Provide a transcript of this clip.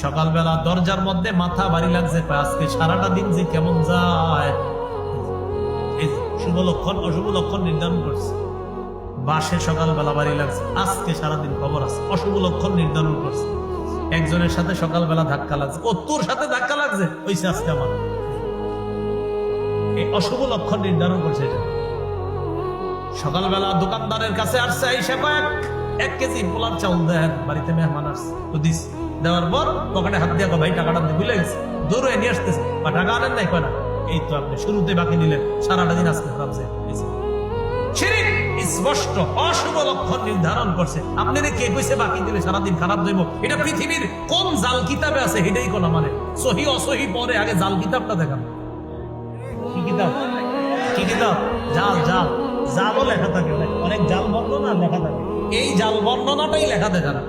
সকালবেলা দরজার মধ্যে মাথা ভারী লাগছে, আজকে সারাটা দিন যে কেমন যায়, এই শুভ লক্ষণ অশুভ লক্ষণ নির্ধারণ করছে। বাসে সকালবেলা ভারী লাগছে, আজকে সারাদিন খবর আছে, অশুভ লক্ষণ নির্ধারণ করছে। একজনের সাথে সকালবেলা ধাক্কা লাগছে, ও তোর সাথে ধাক্কা লাগছে, ওইসে আজকে আমার, এই অশুভ লক্ষণ নির্ধারণ করছে। এটা সকালবেলা দোকানদারের কাছে আসছে, আইসা এক কেজি পোলার চাউল দেন, বাড়িতে মেহমান আসছে, তো দিস, দেওয়ার পর পকেটে হাত দিয়ে ভাই টাকাটা দিয়ে ভুলে গেছে, দৌড়ে নিয়ে আসতেছে, বা টাকা আনেন নাই কয় না, এই তো আপনি শুরুতে বাকি নিলেন, সারাটা দিন আজকে খারাপ যায়। শিরক স্পষ্ট অশুভ লক্ষণ নির্ধারণ করছে। আপনারে কে কইছে বাকি দিলে সারাদিন খারাপ যাইব? এটা পৃথিবীর কোন জাল কিতাবে আছে এটাই কোন মানে সহি অসহি পরে আগে জাল কিতাবটা দেখান। কি কিতাব? কি কিতাব? জাল জাল জালও লেখা থাকে, অনেক জাল বর্ণনা লেখা থাকে, এই জাল বর্ণনাটাই লেখা দেখা না।